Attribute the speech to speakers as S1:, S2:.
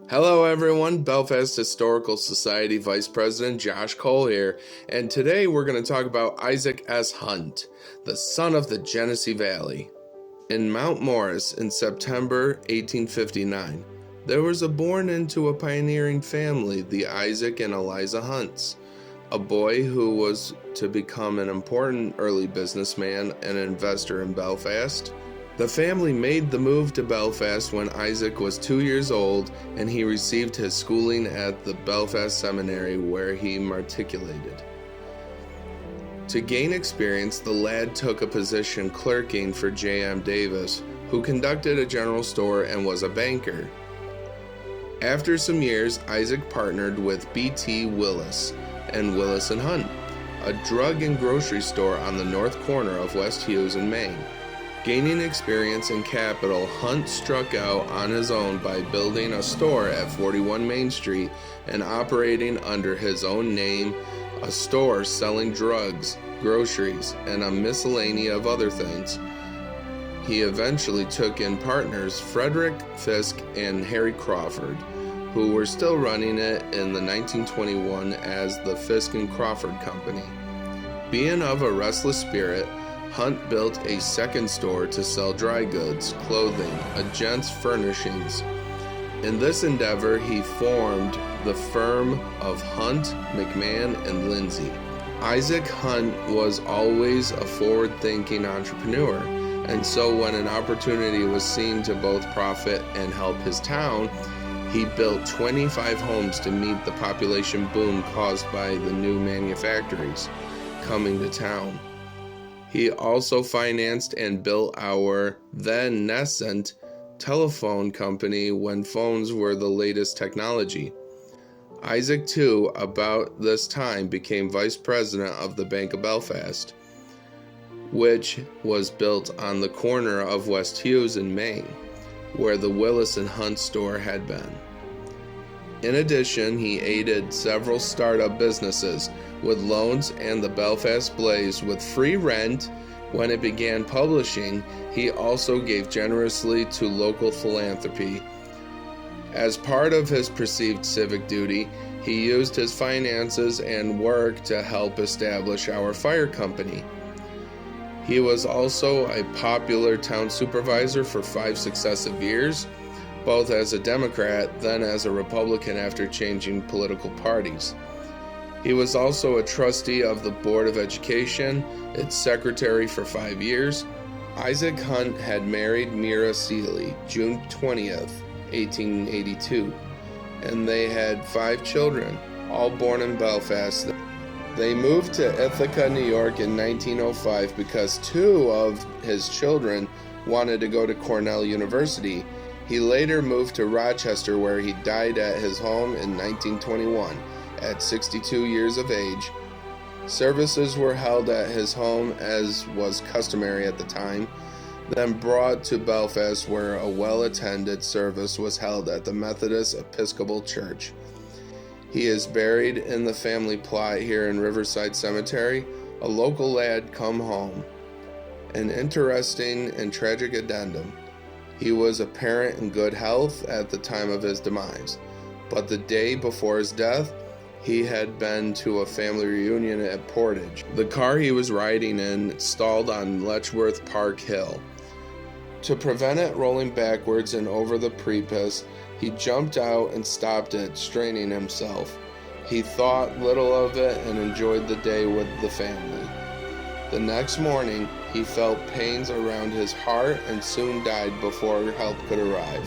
S1: Hello everyone, Belfast Historical Society Vice President Josh Cole here, and today we're going to talk about Isaac S. Hunt, the son of the Genesee Valley. In Mount Morris in September 1859, there was born into a pioneering family, the Isaac and Eliza Hunts, a boy who was to become an important early businessman and investor in Belfast. The family made the move to Belfast when Isaac was 2 years old, and he received his schooling at the Belfast Seminary, where he matriculated. To gain experience, the lad took a position clerking for J.M. Davis, who conducted a general store and was a banker. After some years, Isaac partnered with B.T. Willis and Willis and Hunt, a drug and grocery store on the north corner of West Hughes in Maine. Gaining experience and capital, Hunt struck out on his own by building a store at 41 Main Street and operating under his own name, a store selling drugs, groceries, and a miscellany of other things. He eventually took in partners Frederick Fisk and Harry Crawford, who were still running it in the 1921 as the Fisk and Crawford Company. Being of a restless spirit, Hunt built a second store to sell dry goods, clothing, a gents' furnishings. In this endeavor, he formed the firm of Hunt, McMahon, and Lindsay. Isaac Hunt was always a forward-thinking entrepreneur, and so when an opportunity was seen to both profit and help his town, he built 25 homes to meet the population boom caused by the new manufactories coming to town. He also financed and built our then nascent telephone company when phones were the latest technology. Isaac, too, about this time became vice president of the Bank of Belfast, which was built on the corner of West Hughes in Maine, where the Willis and Hunt store had been. In addition, he aided several startup businesses with loans, and the Belfast Blaze with free rent. When it began publishing, he also gave generously to local philanthropy. As part of his perceived civic duty, he used his finances and work to help establish our fire company. He was also a popular town supervisor for 5 successive years, both as a Democrat, then as a Republican after changing political parties. He was also a trustee of the Board of Education, its secretary for 5 years. Isaac Hunt had married Mira Seeley, June 20th, 1882, and they had 5 children, all born in Belfast. They moved to Ithaca, New York in 1905 because 2 of his children wanted to go to Cornell University. He later moved to Rochester, where he died at his home in 1921 at 62 years of age. Services were held at his home as was customary at the time, then brought to Belfast, where a well-attended service was held at the Methodist Episcopal Church. He is buried in the family plot here in Riverside Cemetery, a local lad come home. An interesting and tragic addendum. He was apparent in good health at the time of his demise, but the day before his death, he had been to a family reunion at Portage. The car he was riding in stalled on Letchworth Park Hill. To prevent it rolling backwards and over the precipice, he jumped out and stopped it, straining himself. He thought little of it and enjoyed the day with the family. The next morning, he felt pains around his heart and soon died before help could arrive.